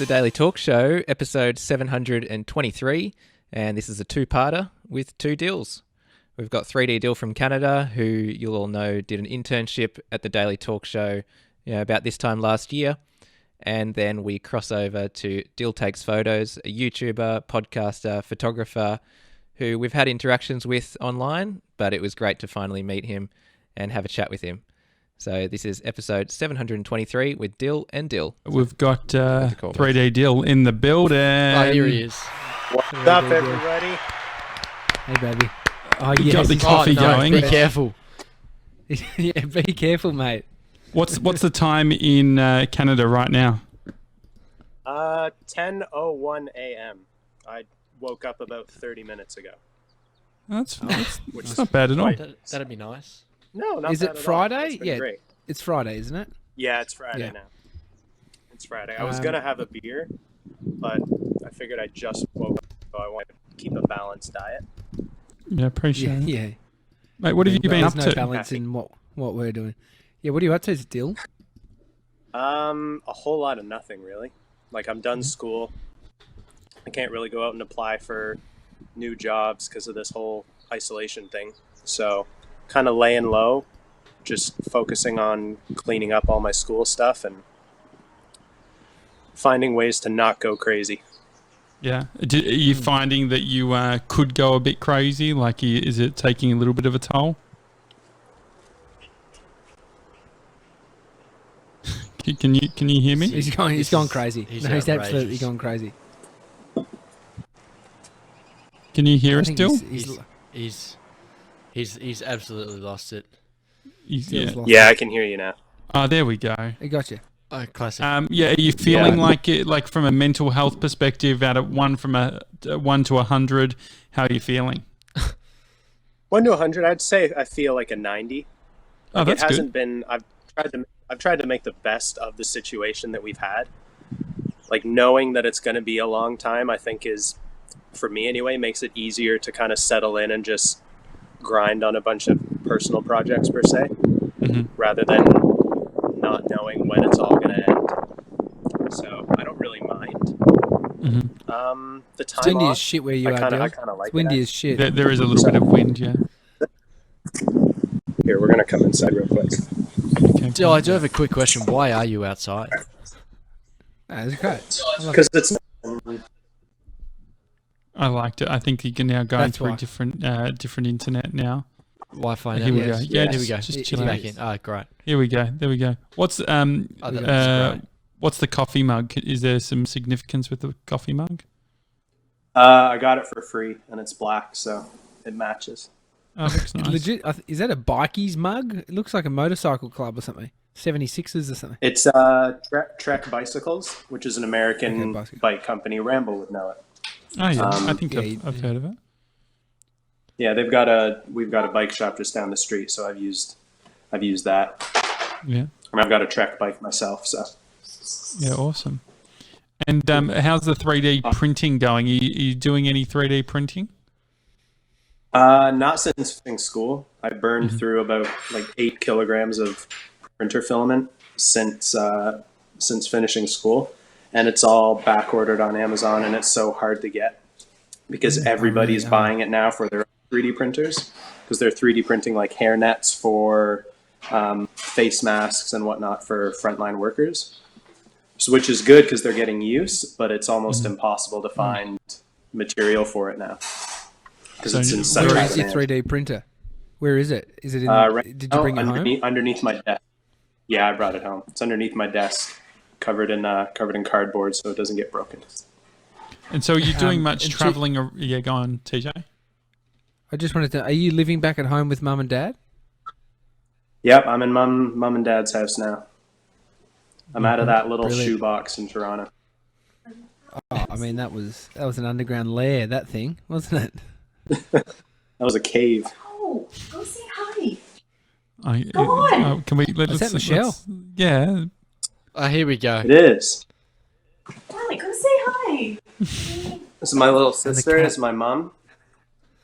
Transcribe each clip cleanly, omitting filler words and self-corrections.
the Daily Talk Show, episode 723, and this is a two-parter with two Dils. We've got 3D Dil from Canada, who you'll all know did an internship at the Daily Talk Show about this time last year, and then we cross over to Dil Takes Photos, a YouTuber, podcaster, photographer, who we've had interactions with online, but it was great to finally meet him and have a chat with him. So this is episode 723 with Dil and Dil. We've got 3D Dil in the building. Oh, here he is. What's up, everybody? Hey, baby. Oh, you got the coffee going. Be careful. Yeah, be careful, mate. What's the time in Canada right now? 10:01 a.m. I woke up about 30 minutes ago. That's not bad at all. That'd be nice. No, not Is bad it at Friday? All. Yeah, Great. it's Friday, isn't it? Yeah, it's Friday now. It's Friday. I was gonna have a beer, but I figured I just woke up, so I wanted to keep a balanced diet. Yeah, appreciate it. Yeah. Mate, what have you been up There's to? no balance in what we're doing. Yeah, what are you up to, Dil? A whole lot of nothing, really. Like, I'm done school. I can't really go out and apply for new jobs because of this whole isolation thing. So, kind of laying low, just focusing on cleaning up all my school stuff and finding ways to not go crazy. Yeah. Are you finding that you could go a bit crazy? Like, is it taking a little bit of a toll? Can you hear me? He's gone crazy. He's He's absolutely outrageous. gone crazy. Can you hear I us think still? He's absolutely lost it. Yeah. Yeah, I can hear you now. Oh, there we go. I got you. Oh, classic. Yeah, are you feeling like it? Like from a mental health perspective, out of 1 to 100, how are you feeling? 1 to 100, I'd say I feel like a 90. Oh, that's it hasn't good. been. I've tried to make the best of the situation that we've had. Like, knowing that it's going to be a long time, I think is, for me anyway, makes it easier to kind of settle in and just grind on a bunch of personal projects per se, rather than not knowing when it's all going to end. So I don't really mind. The time It's windy off, as shit where you are, I Dil. kind of like It's windy that. as shit. There is a little bit of wind, yeah. Here, we're going to come inside real quick. Okay. Dil, I do have a quick question. Why are you outside? That's great. Because it's I liked it. I think you can now go That's through why. different internet now. Wi-Fi. Here we go. Yes. Yeah, Here we go. just He's chill out. back in. Oh, great. Here we go. There we go. What's great. what's the coffee mug? Is there some significance with the coffee mug? I got it for free, and it's black, so it matches. Oh, looks nice. Legit. Is that a bikies mug? It looks like a motorcycle club or something. 76ers or something. It's Trek Bicycles, which is an American bicycle. bike company. Ramble would know it. Oh yeah, I think yeah, I've heard of it. Yeah, we've got a bike shop just down the street, so I've used that. Yeah, And I've got a Trek bike myself, so. yeah, awesome. And how's the 3D printing going? Are you doing any 3D printing? Not since finishing school. I burned through about like 8 kilograms of printer filament since finishing school, and it's all back ordered on Amazon, and it's so hard to get because everybody's buying it now for their 3D printers, because they're 3D printing like hair nets for face masks and whatnot for frontline workers, so, which is good because they're getting use, but it's almost impossible to find material for it now because it's in such Where high is your demand. 3D printer? Where is it? Is it in? Did you bring it home? Underneath my desk. Yeah, I brought it home. It's underneath my desk, covered in cardboard, so it doesn't get broken. And so are you doing much and traveling? Yeah, go on, TJ. I just wanted to. Are you living back at home with mum and dad? Yep, I'm in mum and dad's house now. I'm out of that little Brilliant. shoebox in Toronto. Oh, I mean that was an underground lair. That thing, wasn't it? That was a cave. Oh, go say hi. Go on. Can we? Is that Michelle? Yeah. Here we go. It is. Alec, go say hi. This is my little sister. cat. This is my mum.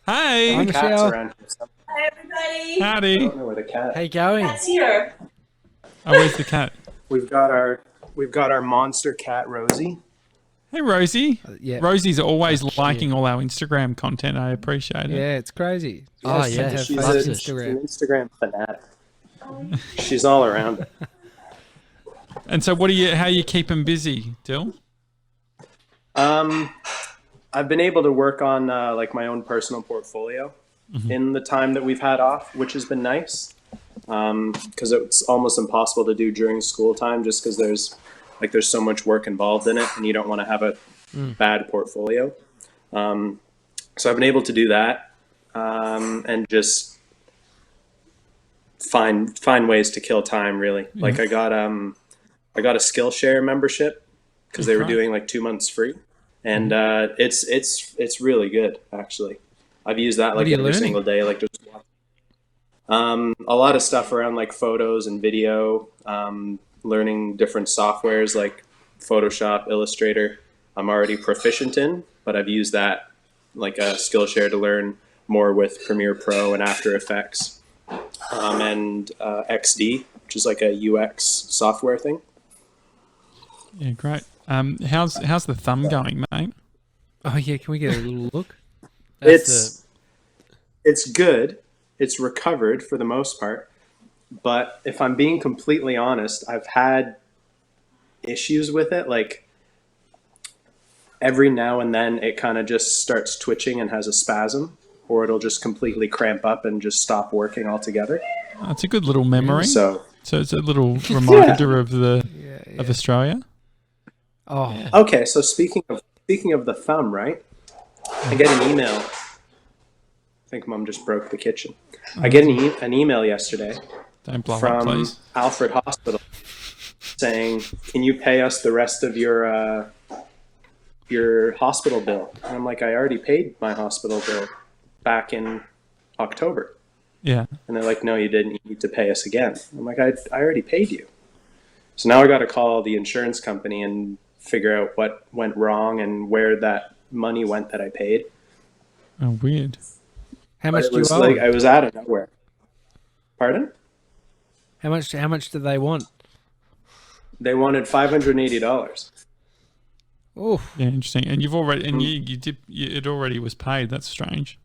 Hey. Hi, The cat's Michelle. around here somewhere. Hi, everybody. I Howdy. don't know where the cat. How you going? Cat's here. Oh, where's the cat? We've got our monster cat Rosie. Hey, Rosie. Yeah. Rosie's always liking all our Instagram content. I appreciate it. Yeah, it's crazy. Oh, She yeah. has She's, her Loves face it. on she's an Instagram. Instagram fanatic. She's all around it. And so, how are you keeping busy, Dil? I've been able to work on like my own personal portfolio in the time that we've had off, which has been nice. Because it's almost impossible to do during school time, just because there's so much work involved in it, and you don't want to have a bad portfolio. So I've been able to do that, and just find ways to kill time. Really, like I got a Skillshare membership because they were doing like 2 months free, and it's really good actually. I've used that like every single day, like just a lot of stuff around like photos and video, learning different softwares like Photoshop, Illustrator. I'm already proficient in, but I've used that like a Skillshare to learn more with Premiere Pro and After Effects, and XD, which is like a UX software thing. Yeah, great. How's the thumb going, mate? Oh yeah, can we get a little look? It's good. It's recovered for the most part. But if I'm being completely honest, I've had issues with it. Like every now and then it kind of just starts twitching and has a spasm, or it'll just completely cramp up and just stop working altogether. That's a good little memory. So it's a little reminder of of Australia. Oh, okay, so speaking of the thumb, right? I get an email. I think Mum just broke the kitchen. I get an email yesterday Don't blow up, from please. Alfred Hospital saying, "Can you pay us the rest of your hospital bill?" And I'm like, "I already paid my hospital bill back in October." Yeah. And they're like, "No, you didn't. You need to pay us again." I'm like, I already paid you. So now I got to call the insurance company and figure out what went wrong and where that money went that I paid. Oh, weird. how But much it do you was owe? like I was out of nowhere. Pardon? How much do they want? They wanted $580. Oh, Yeah, interesting. And you've already it already was paid. That's strange.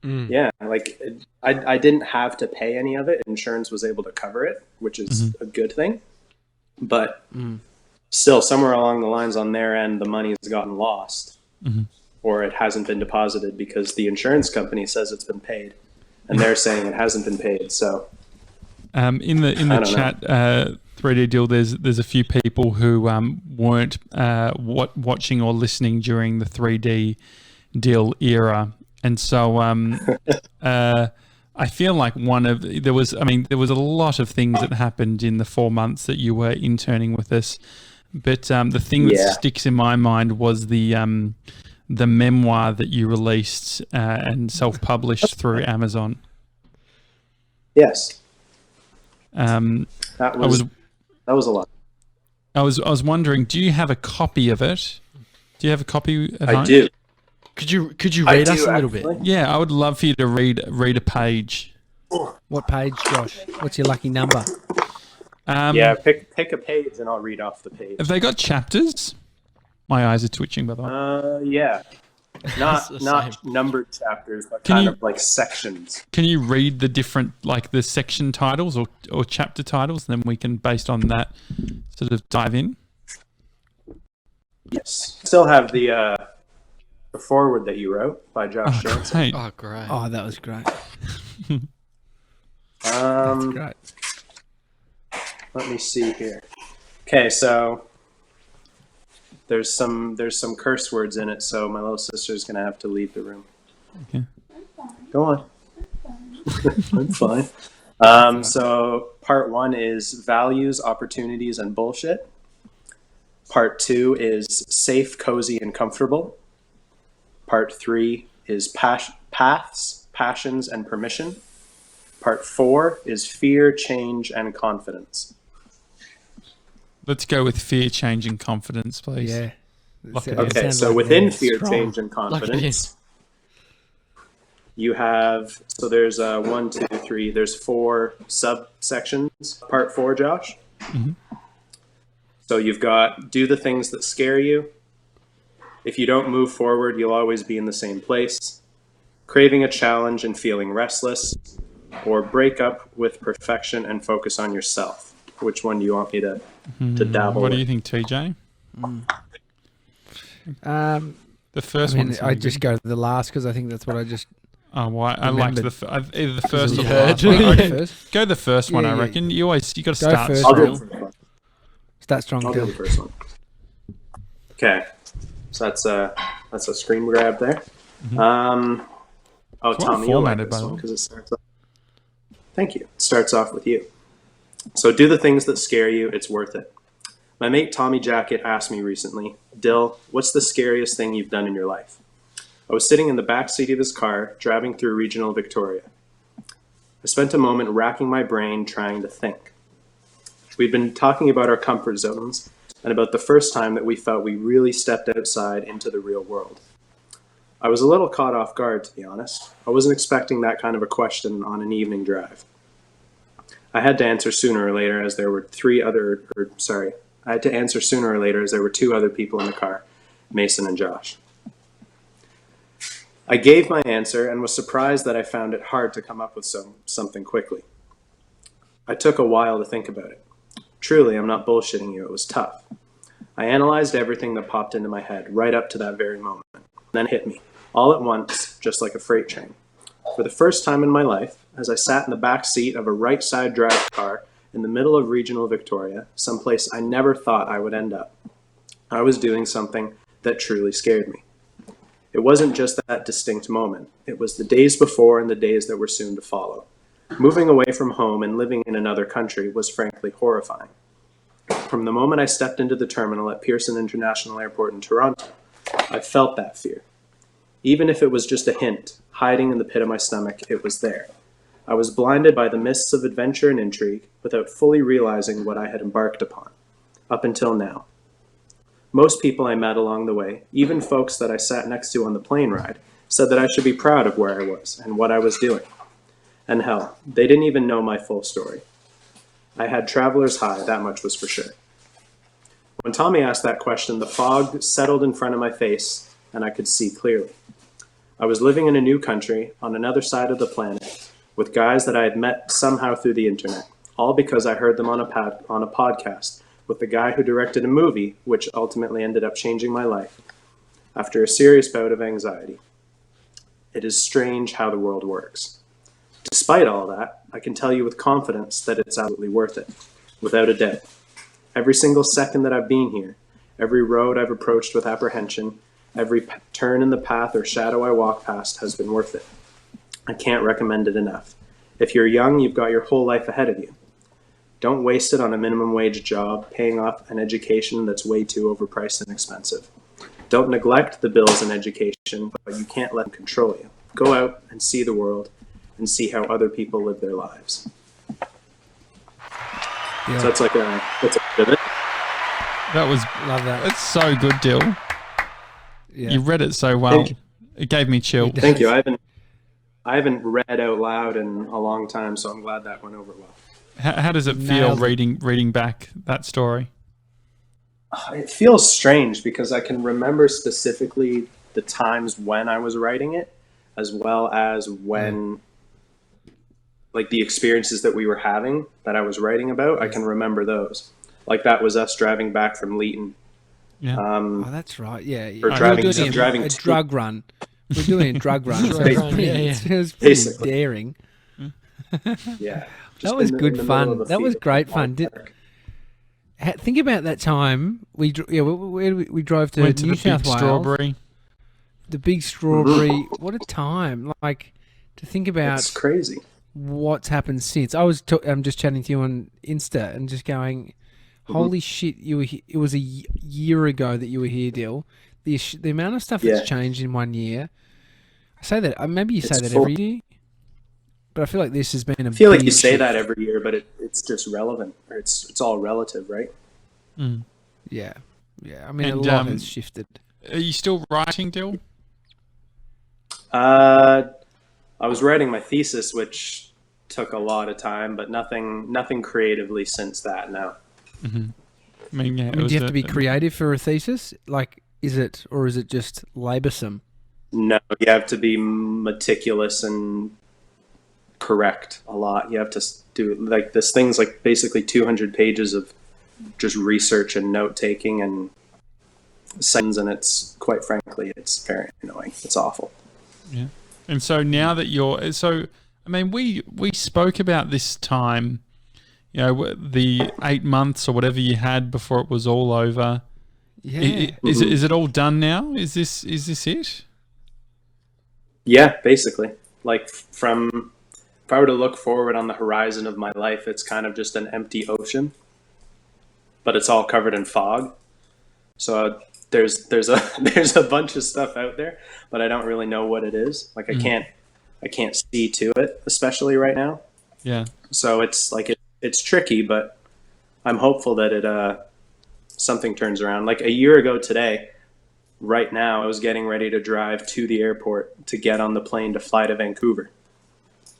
Yeah, like I didn't have to pay any of it. Insurance was able to cover it, which is a good thing. But still, somewhere along the lines on their end, the money has gotten lost, or it hasn't been deposited because the insurance company says it's been paid, and they're saying it hasn't been paid. So, In the chat, 3D Deal, there's a few people who weren't watching or listening during the 3D Deal era, and so I feel like there was a lot of things that happened in the 4 months that you were interning with us, but the thing that sticks in my mind was the memoir that you released and self-published through Amazon. yes, Um, that was a lot. I was wondering, do you have a copy of it? Do you have a copy at home? I do. Could you I read do, us a little actually. bit? Yeah, I would love for you to read a page. what page, Josh? What's your lucky number? Yeah, pick a page and I'll read off the page. Have they got chapters? My eyes are twitching, by the way. Yeah, It's the not numbered chapters, but Can kind you- of like sections. Can you read the different, like the section titles or chapter titles, and then we can, based on that, sort of dive in? Yes, still have the foreword that you wrote by Josh Janssen. Great. Oh, great. Oh, that was great. Great. Let me see here. Okay, so there's some curse words in it, so my little sister's gonna have to leave the room. Okay. Go on. I'm fine. So part 1 is values, opportunities, and bullshit. Part 2 is safe, cozy, and comfortable. Part 3 is paths, passions, and permission. Part 4 is fear, change, and confidence. Let's go with fear, change, and confidence, please. Yeah. Lock it in. Okay, Sounds so like within they're fear, strong. change, and Lock it in. confidence, you have, so there's 1, 2, 3, there's 4 subsections. Part 4, Josh. So you've got do the things that scare you, If you don't move forward, you'll always be in the same place. Craving a challenge and feeling restless, or break up with perfection and focus on yourself. Which one do you want me to dabble What do with? you think, TJ? The first I mean, one. I just go to the last because I think that's what I just Oh, why? I liked remembered. either the first or the heard. last one. I Go reckon- first. Go the first one, Yeah, I yeah. reckon. You got to Go start first, I'll do strong. the first one. start strong. I'll do Dyl. the first one. Okay, so that's a screen grab there. Mm-hmm. Oh, It's well Tommy, you'll like formatted, by this the one way. because it starts off. Thank you. It starts off with you. So do the things that scare you. It's worth it. My mate Tommy Jackett asked me recently, Dill, what's the scariest thing you've done in your life? I was sitting in the back seat of his car, driving through regional Victoria. I spent a moment racking my brain trying to think. We'd been talking about our comfort zones and about the first time that we felt we really stepped outside into the real world. I was a little caught off guard, to be honest. I wasn't expecting that kind of a question on an evening drive. I had to answer sooner or later as there were two other people in the car, Mason and Josh. I gave my answer and was surprised that I found it hard to come up with something quickly. I took a while to think about it. Truly, I'm not bullshitting you, it was tough. I analyzed everything that popped into my head right up to that very moment. Then it hit me, all at once, just like a freight train. For the first time in my life, as I sat in the back seat of a right-side drive car in the middle of regional Victoria, someplace I never thought I would end up, I was doing something that truly scared me. It wasn't just that distinct moment. It was the days before and the days that were soon to follow. Moving away from home and living in another country was frankly horrifying. From the moment I stepped into the terminal at Pearson International Airport in Toronto, I felt that fear. Even if it was just a hint, hiding in the pit of my stomach, it was there. I was blinded by the mists of adventure and intrigue without fully realizing what I had embarked upon, up until now. Most people I met along the way, even folks that I sat next to on the plane ride, said that I should be proud of where I was and what I was doing. And hell, they didn't even know my full story. I had traveler's high, that much was for sure. When Tommy asked that question, the fog settled in front of my face and I could see clearly. I was living in a new country on another side of the planet with guys that I had met somehow through the internet, all because I heard them on a podcast with the guy who directed a movie which ultimately ended up changing my life after a serious bout of anxiety. It is strange how the world works. Despite all that, I can tell you with confidence that it's absolutely worth it, without a doubt. Every single second that I've been here, every road I've approached with apprehension, every turn in the path or shadow I walk past has been worth it. I can't recommend it enough. If you're young, you've got your whole life ahead of you. Don't waste it on a minimum wage job, paying off an education that's way too overpriced and expensive. Don't neglect the bills and education, but you can't let them control you. Go out and see the world and see how other people live their lives. Yeah. So that's a bit of it. That was Love that. It's so good, Dill. Yeah. You read it so well. Thank you. It gave me chill. Thank you. I haven't read out loud in a long time, so I'm glad that went over well. How does it feel Nailed it. reading back that story? It feels strange because I can remember specifically the times when I was writing it, as well as when, like the experiences that we were having that I was writing about. I can remember those. Like that was us driving back from Leeton. Yeah. Oh, that's right. Yeah. Or We driving- were doing driving a to- drug run. We're doing a drug run. So Drug it was run, pretty, yeah, yeah. it was pretty Basically. daring. Yeah. That was good fun. That was great fun. Think about that time we drove to Went to New the South big Wales. strawberry. The big strawberry. What a time! Like to think about It's crazy. what's happened since. I'm just chatting to you on Insta and just going, "Holy shit! You were it was a year ago that you were here, Dill. The amount of stuff that's Yeah. changed in 1 year." I say that maybe you say It's that full- every year, but I feel like this has been a I feel like you big say shift. that every year, but it's just relevant. Or it's all relative, right? Mm. Yeah, yeah. I mean, And, a lot has shifted. Are you still writing, Dill? I was writing my thesis, which took a lot of time, but nothing creatively since that now. I mean, yeah. I mean, do you have to be creative for a thesis? Like, is it, or is it just laboursome? No, you have to be meticulous and correct a lot. You have to do like this thing's like basically 200 pages of just research and note taking and sentence, and it's quite frankly, it's very annoying. It's awful. Yeah. And so now that we spoke about this time, the 8 months or whatever you had before it was all over. Yeah. Is it all done now? Is this it? Yeah, basically. Like if I were to look forward on the horizon of my life, it's kind of just an empty ocean, but it's all covered in fog. So there's a bunch of stuff out there, but I don't really know what it is. Like I can't see to it, especially right now. Yeah. So it's like it's tricky, but I'm hopeful that something turns around. Like a year ago today, right now, I was getting ready to drive to the airport to get on the plane to fly to Vancouver.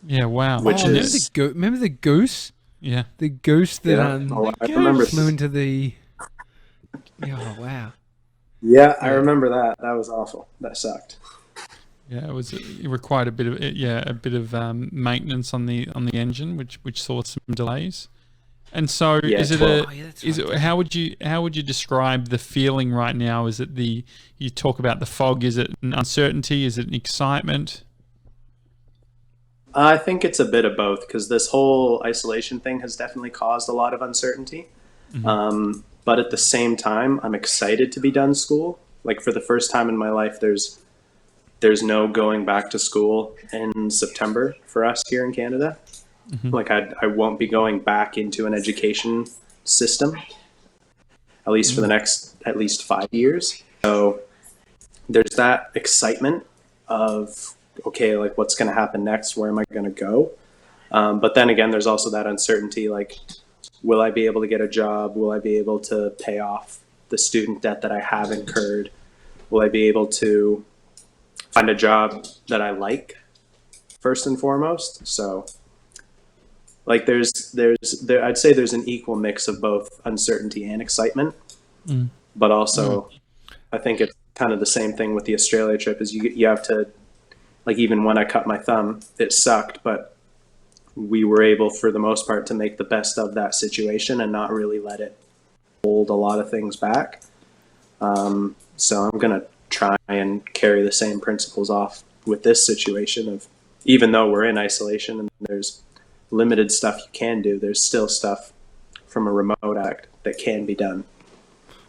Yeah, wow. Which is remember the goose? Yeah. The goose that I remember flew into the. Oh wow. Yeah, I remember that. That was awful. That sucked. Yeah, it required a bit of maintenance on the engine, which saw some delays. And so, how would you describe the feeling right now? Is it you talk about the fog? Is it an uncertainty? Is it an excitement? I think it's a bit of both, because this whole isolation thing has definitely caused a lot of uncertainty. Mm-hmm. But at the same time, I'm excited to be done school. Like for the first time in my life, there's no going back to school in September for us here in Canada. Mm-hmm. Like I won't be going back into an education system, at least for the next at least 5 years. So there's that excitement of, okay, like what's going to happen next? Where am I going to go? But then again, there's also that uncertainty, like, will I be able to get a job? Will I be able to pay off the student debt that I have incurred? Will I be able to find a job that I like, first and foremost? So like I'd say there's an equal mix of both uncertainty and excitement. But also I think it's kind of the same thing with the Australia trip, is you have to, like, even when I cut my thumb, it sucked, but we were able for the most part to make the best of that situation and not really let it hold a lot of things back. So I'm going to try and carry the same principles off with this situation of, even though we're in isolation and there's limited stuff you can do, there's still stuff from a remote act that can be done.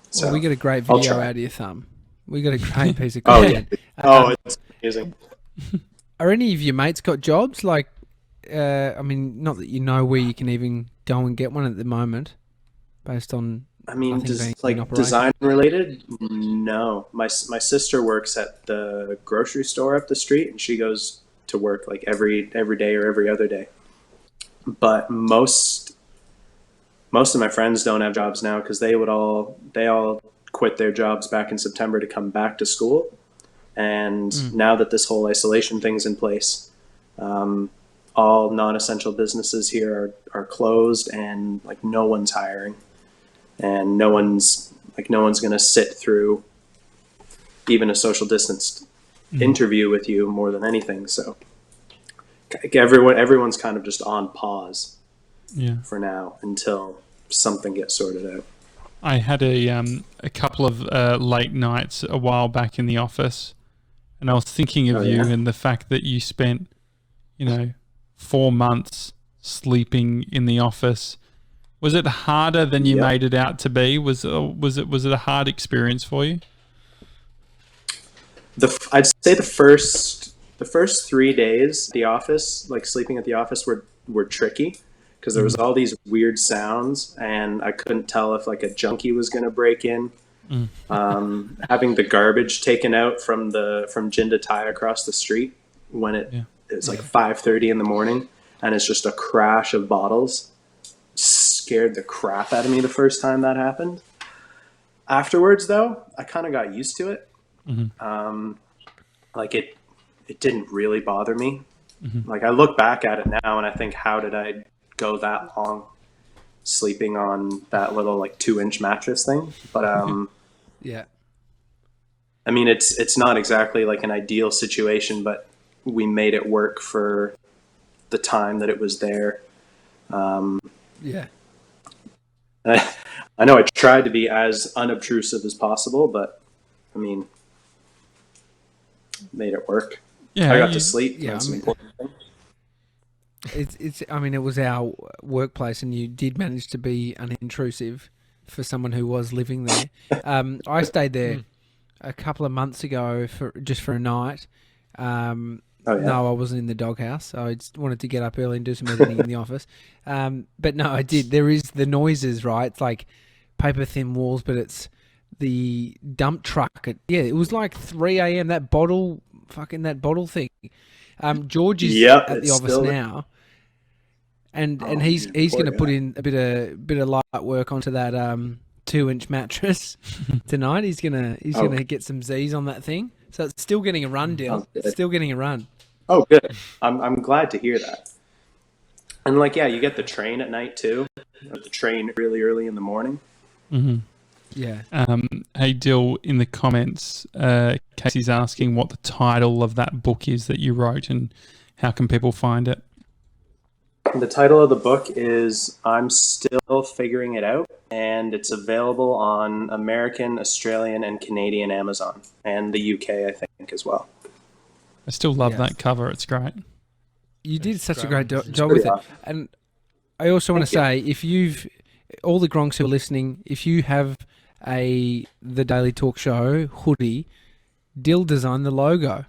So well, we got a great video out of your thumb. We got a great piece of content. It's amazing. Are any of your mates got jobs? Like, I mean, not that you know where you can even go and get one at the moment, based on. I mean, design related? No. My sister works at the grocery store up the street, and she goes to work like every day or every other day. But most of my friends don't have jobs now, because they all quit their jobs back in September to come back to school. And now that this whole isolation thing's in place, all non-essential businesses here are closed, and like no one's hiring. And no one's going to sit through even a social distanced interview with you more than anything. So everyone's kind of just on pause for now until something gets sorted out. I had a couple of late nights a while back in the office, and I was thinking of you and the fact that you spent, 4 months sleeping in the office. Was it harder than you made it out to be? Was it a hard experience for you? I'd say the first 3 days at the office, like sleeping at the office, were tricky, because there was all these weird sounds, and I couldn't tell if like a junkie was going to break in. Having the garbage taken out from Jinda Thai across the street when it's like 5:30 in the morning, and it's just a crash of bottles, scared the crap out of me the first time that happened. Afterwards, though, I kind of got used to it. Like it didn't really bother me. Like I look back at it now and I think, how did I go that long sleeping on that little like 2-inch mattress thing? But I mean, it's not exactly like an ideal situation, but we made it work for the time that it was there. Yeah. I know I tried to be as unobtrusive as possible, but I mean, made it work. Yeah, I got to sleep. Yeah, That's I mean- important thing. It's. I mean, it was our workplace, and you did manage to be unintrusive for someone who was living there. I stayed there a couple of months ago for a night. Oh, yeah. No, I wasn't in the doghouse. I just wanted to get up early and do some editing in the office. But no, I did. There is the noises, right? It's like paper thin walls, but it's the dump truck. It was like 3 a.m. That bottle thing. George is Yep, at the it's office still- now, and Oh, he's poor going to put guy. in a bit of light work onto that 2-inch mattress tonight. He's gonna get some Z's on that thing. So it's still getting a run, Dil. Oh, good. It's still getting a run. Oh, good. I'm glad to hear that. And like, yeah, you get the train at night too. The train really early in the morning. Mm-hmm. Yeah. Hey, Dill, in the comments, Casey's asking what the title of that book is that you wrote and how can people find it? The title of the book is I'm Still Figuring It Out, and it's available on American, Australian, and Canadian Amazon, and the UK, I think, as well. I still love Yeah. that cover. It's great. You did such a great. great job with pretty it. awesome. And I also want to say, if you've, all the Gronks who are listening, if you have the Daily Talk Show hoodie, Dyl designed the logo.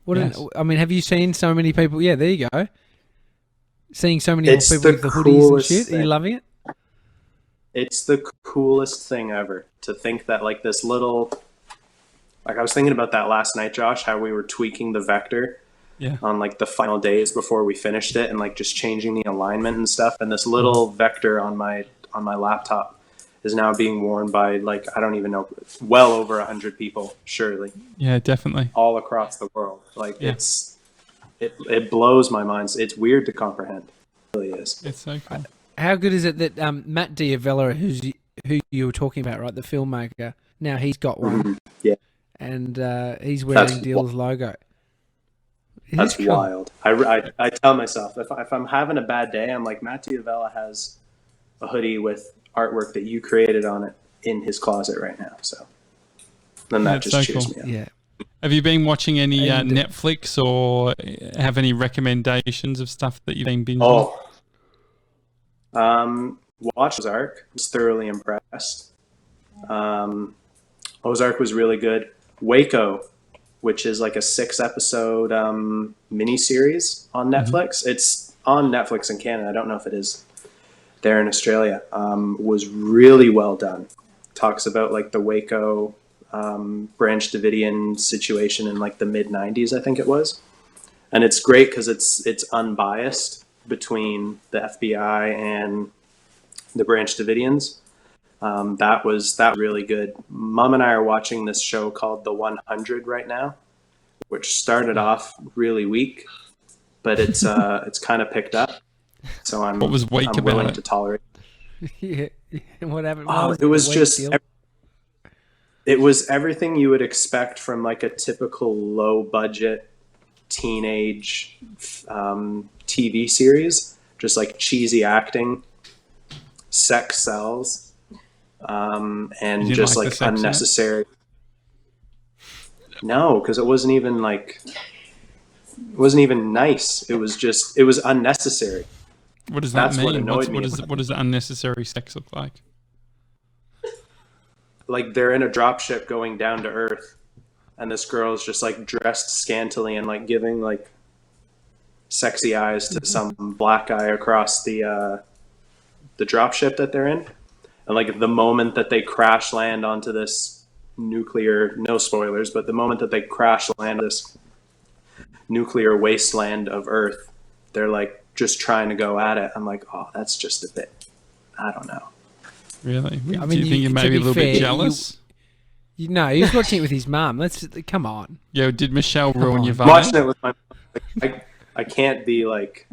Yes. I mean, have you seen so many people? Yeah, there you go. Seeing so many It's people the with the hoodies and coolest shit. Are you thing. loving it? It's the coolest thing ever to think that like this little, like I was thinking about that last night, Josh, how we were tweaking the vector Yeah. on like the final days before we finished it and like just changing the alignment and stuff. And this little vector on my laptop is now being worn by like, I don't even know, well over 100 people, surely, Yeah, definitely. all across the world. Like Yeah. it blows my mind. It's weird to comprehend. It really is. It's so cool. How good is it that Matt D'Avella, who you were talking about, right, the filmmaker, now he's got one. Mhm. Yeah. And he's wearing That's Dill's logo. That's It's cool. wild. I tell myself if I'm having a bad day, I'm like, Matt D'Avella has a hoodie with artwork that you created on it in his closet right now. So then that That's just so cheers cool. me up. Yeah. Have you been watching any And- Netflix or have any recommendations of stuff that you've been binging? Watch Ozark. Was thoroughly impressed. Ozark was really good. Waco, which is like a 6-episode miniseries on Netflix. It's on Netflix in Canada. I don't know if it is there in Australia. Was really well done. Talks about like the Waco Branch Davidian situation in like the mid-90s, I think it was. And it's great because it's unbiased between the FBI and the Branch Davidians. That was really good. Mom and I are watching this show called The 100 right now, which started off really weak, but it's kind of picked up. So I'm What was weak I'm about willing it? to tolerate. Yeah. What happened? Oh, What it was the just deal? it was everything you would expect from like a typical low budget teenage TV series. Just like cheesy acting, sex sells, and You didn't just like the like sex in it? unnecessary. No, because it wasn't even nice. It was unnecessary. What does that That's what mean? annoyed me What does the unnecessary sex look like? Like they're in a dropship going down to Earth, and this girl's just like dressed scantily and like giving like sexy eyes to some black guy across the dropship that they're in. And like the moment that they crash land onto this nuclear, no spoilers, but the moment that they crash land on this nuclear wasteland of Earth, they're like just trying to go at it. I'm like, oh, that's just a bit, I don't know. Really? Yeah, I Do mean, you think you're to maybe be a little bit fair, jealous? No, he was watching it with his mum. Come on. Yeah, did Michelle ruin on. your I'm vibe? watching it with my, I can't be like,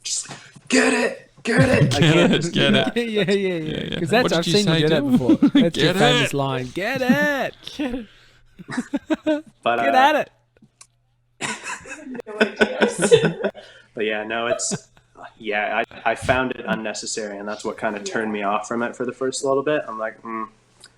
just get it. I Get can't it, just get do it. that. Yeah. Yeah. Because What that's did I've you seen you say, do that Dyl? before. That's your Get famous it. line. Get it. Get it. But Get at it. No ideas. But yeah, no, I found it unnecessary, and that's what kind of turned me off from it for the first little bit. I'm like,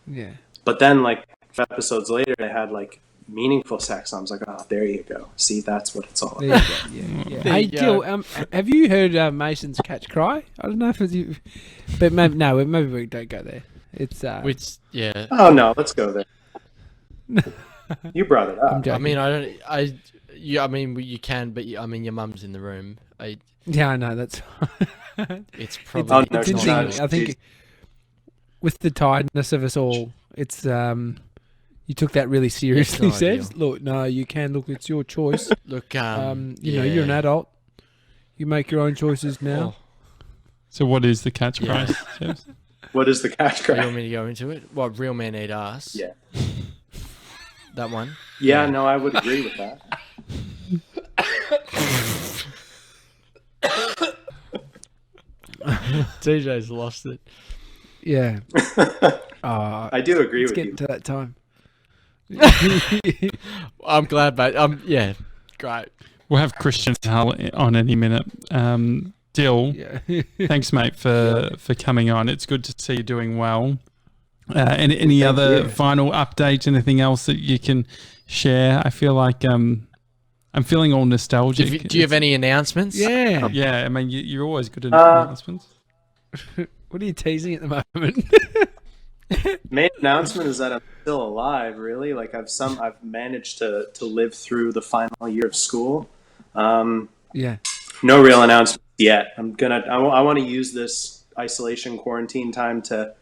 Yeah. But then like episodes later, they had like meaningful sex. I was like, oh, there you go. See, that's what it's all There about. you go. Yeah. There Hey, you go. Dil, have you heard Mason's catch cry? I don't know if it's you, but maybe we don't go there. It's Which, yeah. Oh no, let's go there. You brought it up. I'm joking. I mean, I mean, you can, but I mean, your mum's in the room. Yeah, I know that's. It's It's, probably. Oh, no, it's she's interesting. not. I think with the tiredness of us all, it's you took that really seriously. not Says, look, no, you can look. It's your choice. Look, You know, you're an adult. You make your own choices now. So what is the catch Yeah. price? Sebs? What is the catch Do you cry? want me to go into it? What, real men eat ass? Yeah. That one? Yeah, no, I would agree with that. TJ's lost it. Yeah. I do agree Let's with get you. to that time. I'm glad, mate. Yeah, great. We'll have Christian Hull on any minute. Dil, Yeah. thanks, mate, for coming on. It's good to see you doing well. Any Thank other you. final updates? Anything else that you can share? I feel like I'm feeling all nostalgic. Do you have any announcements? Yeah. Yeah, I mean, you're always good at Uh, announcements. What are you teasing at the moment? Main announcement is that I'm still alive. Really, like I've managed to live through the final year of school. Yeah. No real announcement yet. I want to use this isolation quarantine time to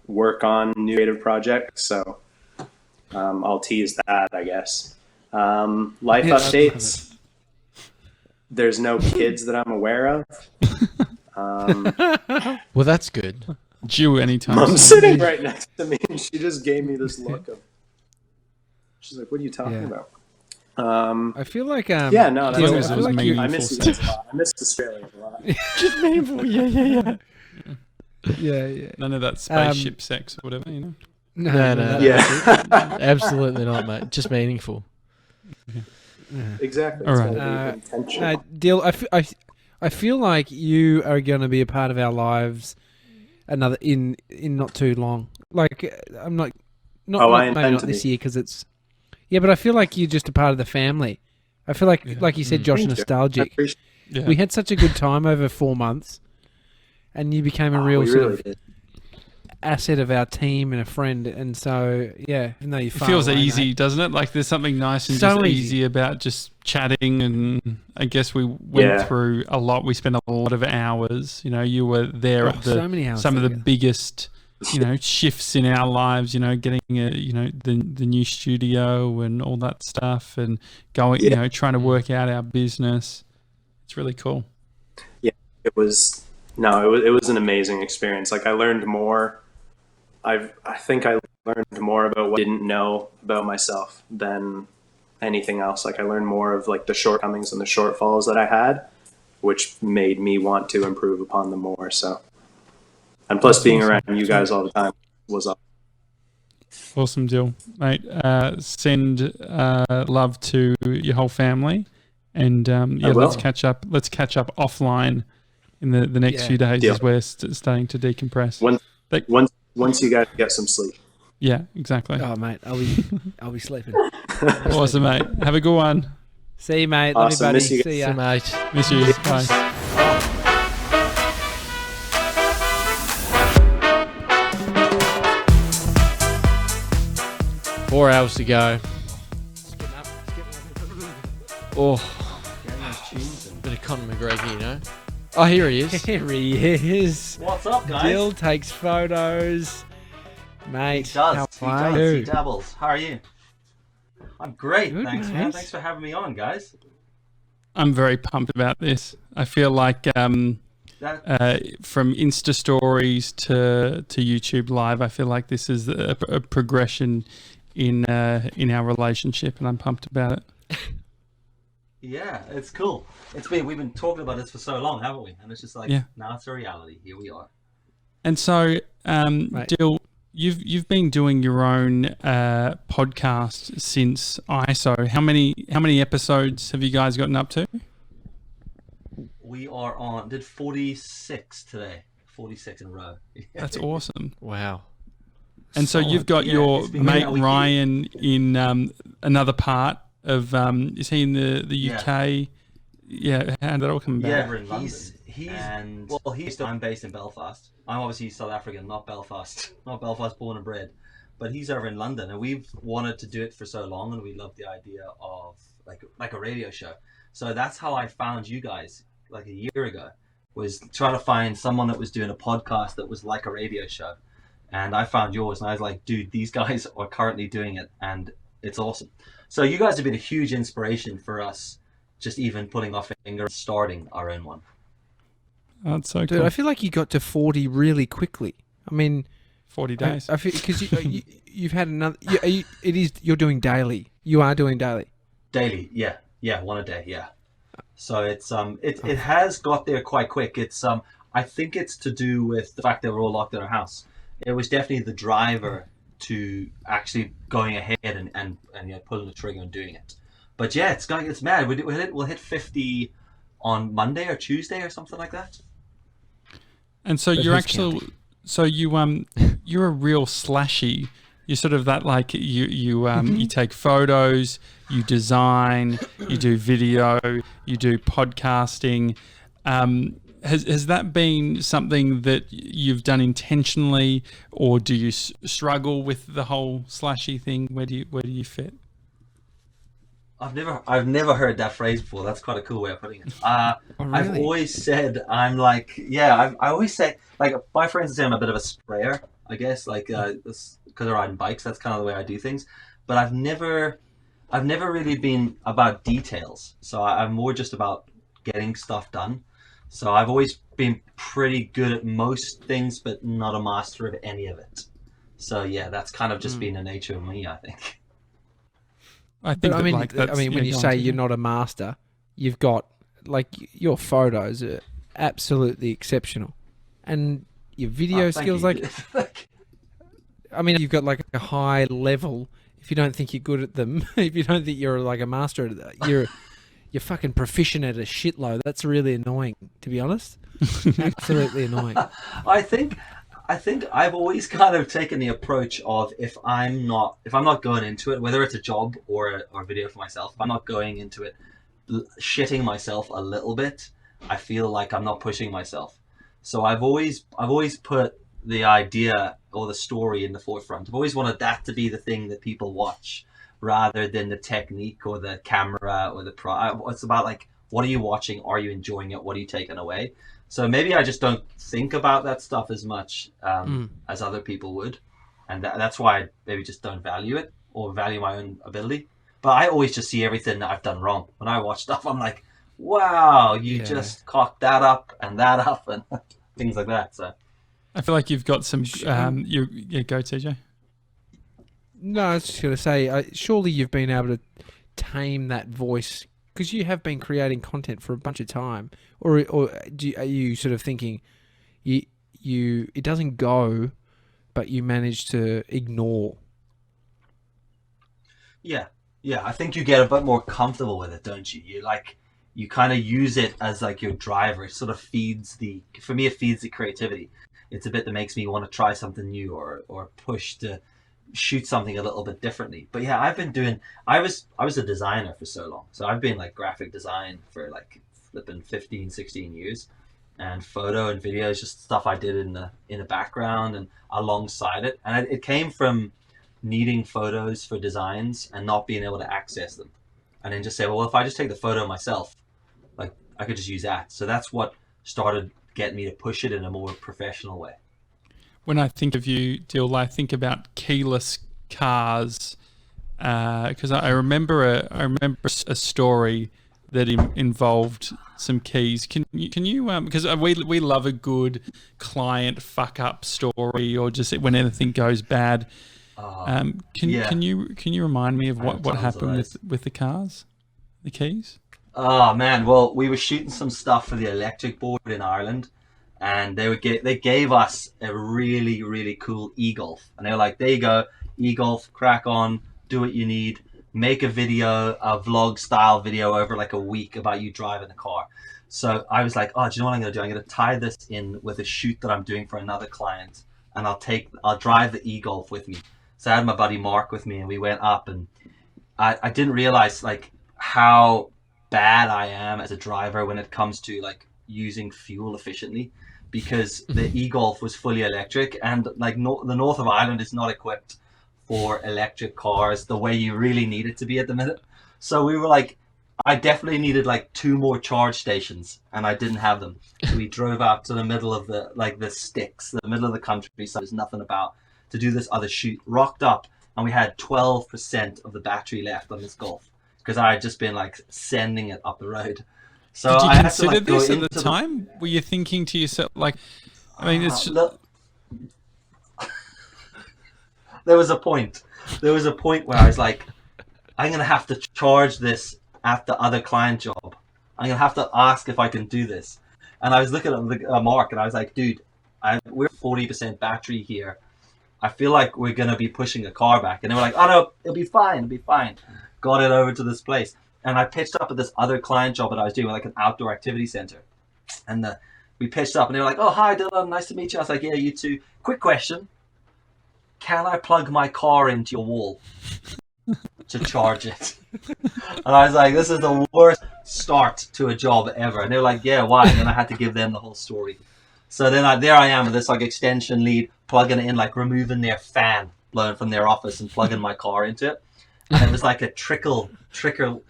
work on new creative projects. So I'll tease that, I guess. Life Yeah, I updates. There's no kids that I'm aware of. Well, that's good. Due anytime. Mom's soon. sitting right next to me, and she just gave me this look of. She's like, "What are you talking Yeah. about?" I feel like Yeah, no, Dil, that's I it feel was like me. you, I miss you guys a lot. I miss Australia a lot. Just meaningful. Yeah. yeah. None of that spaceship sex or whatever, you know. No. Yeah, Absolutely not, mate. Just meaningful. exactly. All It's right. gotta be intentional. Dil, I feel like you are going to be a part of our lives another in not too long. Like I'm not Oh, I maybe intend not to this be. year because it's but I feel like you're just a part of the family. I feel like you said, Josh, Thank you. I nostalgic. appreciate Yeah. We had such a good time over 4 months, and you became a it. real We sort really of did. asset of our team and a friend. And so, yeah, even though you're It far feels away, easy, mate. doesn't it? Like there's something nice and So just easy. easy about just chatting, and I guess we went Yeah. through a lot. We spent a lot of hours. You know, you were there at so many hours some of the together. biggest, shifts in our lives. Getting the new studio and all that stuff, and going, trying to work out our business. It's really cool. It was an amazing experience. Like I learned more. I think I learned more about what I didn't know about myself than anything else. Like I learned more of like the shortcomings and the shortfalls that I had, which made me want to improve upon them more. So, and plus That's being awesome. around you guys all the time was up. Awesome deal, mate. Send love to your whole family, and will. let's catch up. Let's catch up offline in the next Yeah. few days Deal. as we're starting to decompress. Once you guys get some sleep. Yeah, exactly. Oh, mate, I'll be sleeping. Awesome, mate. Have a good one. See you, mate. Awesome. Love you, buddy. Miss you See So, ya. mate. Miss you. Bye. 4 hours to go. Oh, bit of Conor McGregor, Oh, here he is. Here he is. What's up, guys? Dil takes photos. Mate, He does. how He are does. He you? dabbles. How are you? I'm great. Good, Thanks, mate. man. Thanks for having me on, guys. I'm very pumped about this. I feel like from Insta stories to YouTube Live, I feel like this is a progression in our relationship, and I'm pumped about it. Yeah, it's cool. We've been talking about this for so long, haven't we? And it's just like, Yeah. now it's a reality. Here we are. And so, Right. Dil, you've been doing your own podcast since ISO. How many episodes have you guys gotten up to? We are on, did 46 today. 46 in a row. That's awesome. Wow. And so you've got your it's been mate really Ryan in another part of, is he in the UK? Yeah, how did that all come about? Yeah, in London. I'm based in Belfast. I'm obviously South African, not Belfast. Not Belfast born and bred. But he's over in London, and we've wanted to do it for so long, and we love the idea of like a radio show. So that's how I found you guys like a year ago, was trying to find someone that was doing a podcast that was like a radio show. And I found yours, and I was like, dude, these guys are currently doing it, and it's awesome. So you guys have been a huge inspiration for us, just even putting our finger and starting our own one. Oh, that's so Dude, cool. I feel like you got to 40 really quickly. I mean, 40 days. I feel because you've had another. You're doing daily. You are doing daily. Daily, yeah, one a day, yeah. So it's it has got there quite quick. It's I think it's to do with the fact that we're all locked in our house. It was definitely the driver to actually going ahead and pulling the trigger and doing it. But yeah, it's mad. We'll hit 50 on Monday or Tuesday or something like that. And so you're actually, you're a real slashy. You're sort of that, like you take photos, you design, you do video, you do podcasting. Has that been something that you've done intentionally, or do you struggle with the whole slashy thing? Where do you fit? I've never heard that phrase before. That's quite a cool way of putting it. Really? I've always said I always say, like, my friends say I'm a bit of a sprayer, I guess, like because I ride on bikes. That's kind of the way I do things. But I've never really been about details. So I'm more just about getting stuff done. So I've always been pretty good at most things, but not a master of any of it. So yeah, that's kind of just been the nature of me, I think. I think. When you say you're not a master, you've got, like, your photos are absolutely exceptional, and your video skills. You. You've got like a high level. If you don't think you're good at them, if you don't think you're like a master at that, you're fucking proficient at a shitload. That's really annoying, to be honest. Absolutely annoying. I think I've always kind of taken the approach of if I'm not going into it, whether it's a job or a video for myself, if I'm not going into it shitting myself a little bit, I feel like I'm not pushing myself. So I've always put the idea or the story in the forefront. I've always wanted that to be the thing that people watch, rather than the technique or the camera or the it's about, like, what are you watching? Are you enjoying it? What are you taking away? So maybe I just don't think about that stuff as much as other people would. And that's why I maybe just don't value it or value my own ability. But I always just see everything that I've done wrong. When I watch stuff, I'm like, wow, you just cocked that up and things like that. So I feel like you've got some. Go TJ. No, I was just going to say, surely you've been able to tame that voice, because you have been creating content for a bunch of time, or are you sort of thinking it doesn't go, but you manage to ignore? Yeah. I think you get a bit more comfortable with it, don't you? You kind of use it as like your driver. It sort of feeds the creativity. It's a bit that makes me want to try something new or push to shoot something a little bit differently. But yeah, I was a designer for so long. So I've been like graphic design for like flipping 15, 16 years. And photo and video is just stuff I did in the background and alongside it. And it came from needing photos for designs and not being able to access them. And then just say, well, if I just take the photo myself, like, I could just use that. So that's what started getting me to push it in a more professional way. When I think of you, Dil, I think about keyless cars, because I remember a story that involved some keys. Can you because we love a good client fuck up story, or just when anything goes bad. Can you remind me of what happened with the cars, the keys? Oh man, well, we were shooting some stuff for the electric board in Ireland, and they gave us a really, really cool e-golf, and they were like, there you go, e-golf, crack on, do what you need, make a video, a vlog style video over like a week about you driving the car. So I was like, oh, do you know what I'm going to do? I'm going to tie this in with a shoot that I'm doing for another client, and I'll drive the e-golf with me. So I had my buddy Mark with me, and we went up, and I didn't realize like how bad I am as a driver when it comes to like using fuel efficiently, because the e-golf was fully electric, and like the north of Ireland is not equipped for electric cars the way you really need it to be at the minute. So we were like, I definitely needed like 2 more charge stations, and I didn't have them. So we drove out to the middle of the sticks, the middle of the country, so there's nothing about, to do this other shoot. Rocked up, and we had 12% of the battery left on this Golf, because I had just been like sending it up the road. So did you I had consider to, like, this go at the into time? Were you thinking to yourself, like, I mean, it's there was a point where I was like, I'm going to have to charge this at the other client job. I'm going to have to ask if I can do this. And I was looking at Mark, and I was like, dude, we're 40% battery here. I feel like we're going to be pushing a car back. And they were like, oh no, it'll be fine. Got it over to this place. And I pitched up at this other client job that I was doing, like an outdoor activity center. And we pitched up, and they were like, oh, hi Dylan, nice to meet you. I was like, yeah, you too. Quick question. Can I plug my car into your wall to charge it? And I was like, this is the worst start to a job ever. And they were like, yeah, why? And then I had to give them the whole story. So then there I am with this like extension lead, plugging it in, like removing their fan blowing from their office and plugging my car into it. And it was like a trickle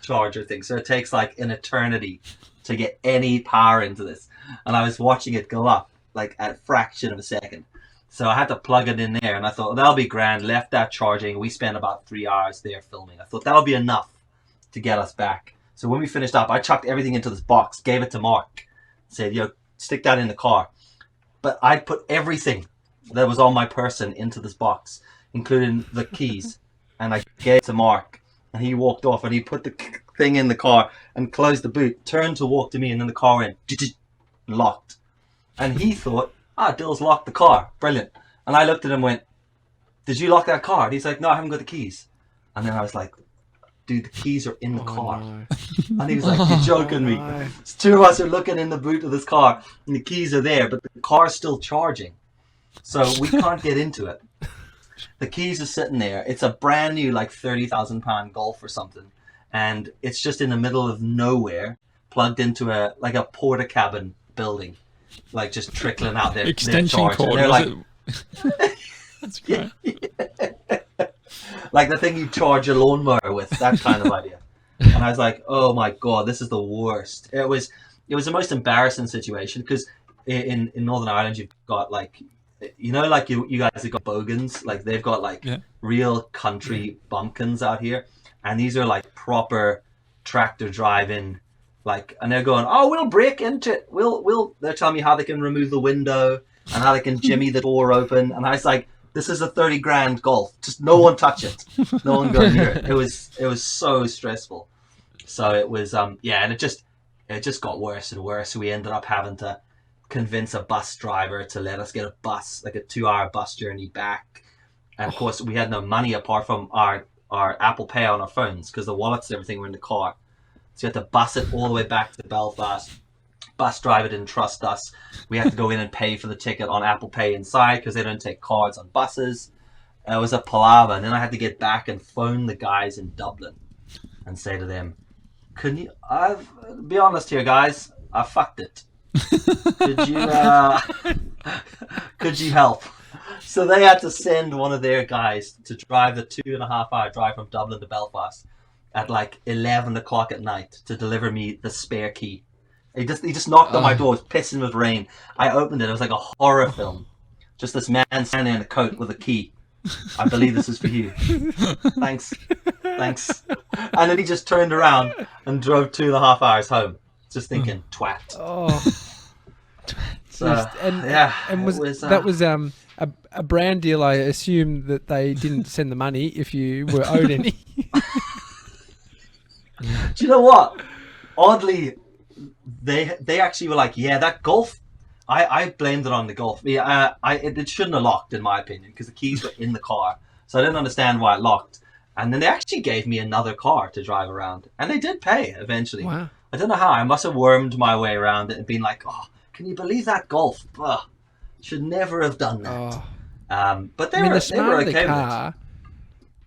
charger thing. So it takes like an eternity to get any power into this. And I was watching it go up like at a fraction of a second. So I had to plug it in there, and I thought, well, that'll be grand. Left that charging. We spent about 3 hours there filming. I thought that'll be enough to get us back. So when we finished up, I chucked everything into this box, gave it to Mark, said, yo, stick that in the car. But I'd put everything that was on my person into this box, including the keys. And I gave it to Mark, and he walked off, and he put the thing in the car and closed the boot, turned to walk to me, and then the car went locked. And he thought, Dill's locked the car. Brilliant. And I looked at him and went, did you lock that car? And he's like, no, I haven't got the keys. And then I was like, dude, the keys are in the car. No. And he was like, you're joking me. No. 2 of us are looking in the boot of this car, and the keys are there, but the car's still charging. So we can't get into it. The keys are sitting there. It's a brand new, like, £30,000 Golf or something. And it's just in the middle of nowhere, plugged into a porta cabin building. Like just trickling out their extension charge. cord. They're like, That's great. like the thing you charge a lawnmower with, that kind of idea. And I was like, oh my god, this is the worst. It was the most embarrassing situation, because in Northern Ireland you've got like, you know, like you guys have got bogans, like they've got like real country bumpkins out here, and these are like proper tractor driving. Like, and they're going, oh, we'll break into it. They're telling me how they can remove the window and how they can jimmy the door open. And I was like, this is a 30 grand Golf. Just no one touch it. No one go near it. It was so stressful. So it was, and it just got worse and worse. We ended up having to convince a bus driver to let us get a bus, like a 2-hour bus journey back. And of course we had no money apart from our Apple Pay on our phones, because the wallets and everything were in the car. So you had to bus it all the way back to Belfast. Bus driver didn't trust us. We had to go in and pay for the ticket on Apple Pay inside, because they don't take cards on buses. It was a palaver. And then I had to get back and phone the guys in Dublin and say to them, be honest here, guys, I fucked it. Could you help? So they had to send one of their guys to drive the 2.5-hour drive from Dublin to Belfast at like 11 o'clock at night to deliver me the spare key. He just knocked on my door. It was pissing with rain. I opened it. It was like a horror film. Just this man standing in a coat with a key. I believe this is for you. Thanks. And then he just turned around and drove 2.5 hours home. Just thinking, twat. Oh. So, and that was a brand deal. I assume that they didn't send the money if you were owed any. Do you know what? Oddly, they actually were like, yeah, that Golf, I blamed it on the golf. Yeah, it shouldn't have locked, in my opinion, because the keys were in the car. So I didn't understand why it locked. And then they actually gave me another car to drive around. And they did pay eventually. Wow. I don't know how. I must have wormed my way around it and been like, oh, can you believe that golf? Ugh, should never have done that. Oh. But I mean, the smarter okay the car,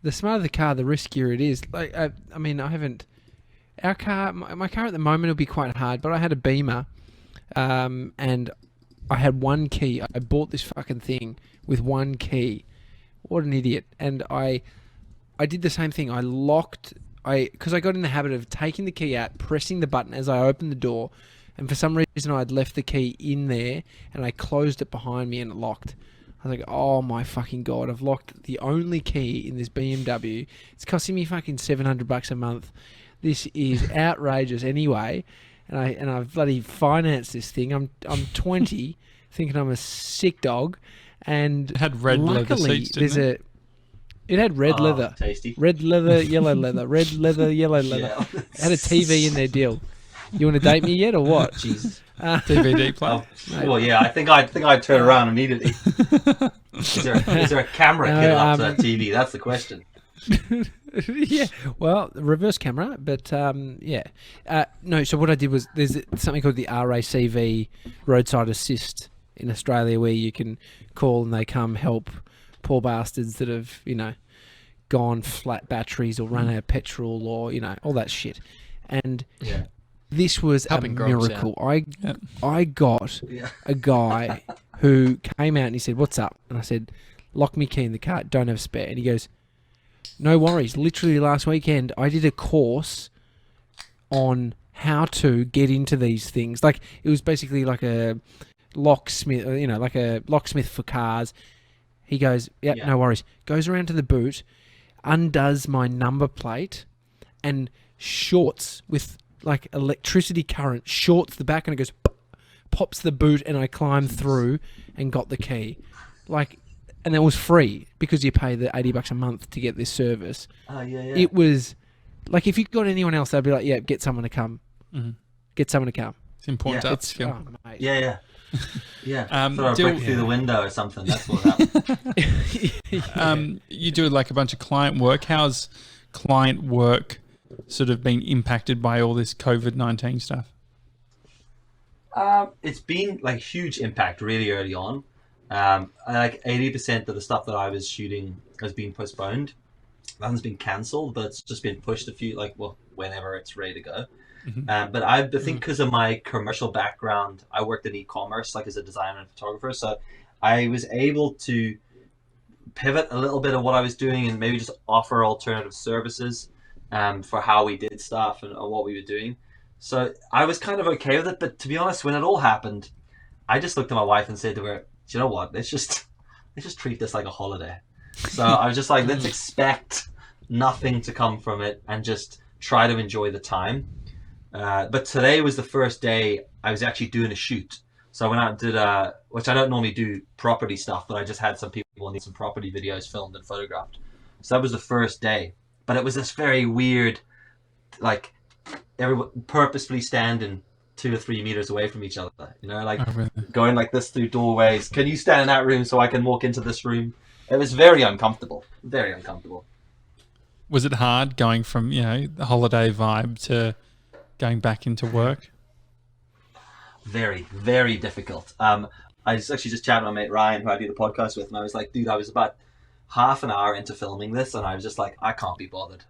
the smarter the car, the riskier it is. Like, I mean, I haven't. Our car, my car at the moment will be quite hard, but I had a Beamer, and I had one key. I bought this fucking thing with one key. What an idiot! And I did the same thing. I locked. Because I got in the habit of taking the key out, pressing the button as I opened the door, and for some reason I'd left the key in there, and I closed it behind me and it locked. I was like, oh my fucking God, I've locked the only key in this BMW. It's costing me fucking $700 a month. This is outrageous anyway. And I've bloody financed this thing. I'm 20, thinking I'm a sick dog. And It had red leather seats, didn't it? It had red leather. Tasty. Red leather, yellow leather. Red leather, yellow leather. Yeah. It had a TV in there, Dyl. You want to date me yet or what? Jesus. DVD player. Well, yeah, I think I'd turn around immediately. Is there a camera kitted up to that TV? That's the question. Yeah, well, reverse camera, but yeah. No, so what I did was there's something called the RACV roadside assist in Australia where you can call and they come help poor bastards that have, gone flat batteries or run out of petrol or, all that shit. And this was Helping a Gronks miracle. I got a guy who came out and he said, "What's up?" And I said, "Lock me key in the car, don't have a spare." And he goes, "No worries. Literally last weekend, I did a course on how to get into these things. Like, it was basically like a locksmith, like a locksmith for cars." He goes, yeah, no worries. Goes around to the boot, undoes my number plate, and shorts with like electricity current, shorts the back, and it goes, pops the boot, and I climbed through and got the key. Like, and it was free because you pay the $80 a month to get this service. It was like, if you got anyone else, they'd be like, yeah, get someone to come. Mm-hmm. Get someone to come. It's important to upskill. Oh, mate. Yeah. Throw a brick through the window or something. That's what happened. You do like a bunch of client work. How's client work sort of been impacted by all this COVID-19 stuff? It's been like huge impact really early on. Like 80% of the stuff that I was shooting has been postponed. Nothing's been cancelled, but it's just been pushed whenever it's ready to go. Mm-hmm. But I think because of my commercial background, I worked in e-commerce, like as a designer and photographer. So I was able to pivot a little bit of what I was doing and maybe just offer alternative services for how we did stuff and what we were doing. So I was kind of okay with it. But to be honest, when it all happened, I just looked at my wife and said to her, "Do you know what? Let's just treat this like a holiday." So I was just like, let's expect nothing to come from it and just try to enjoy the time. But today was the first day I was actually doing a shoot. So I went out and did which I don't normally do property stuff, but I just had some people need some property videos filmed and photographed. So that was the first day. But it was this very weird, like, everyone purposefully standing 2 or 3 meters away from each other, going like this through doorways. Can you stand in that room so I can walk into this room? It was very uncomfortable. Very uncomfortable. Was it hard going from, the holiday vibe to going back into work? Very, very difficult. I was actually just chatting with my mate Ryan, who I do the podcast with, and I was like, dude, I was about half an hour into filming this, and I was just like, I can't be bothered.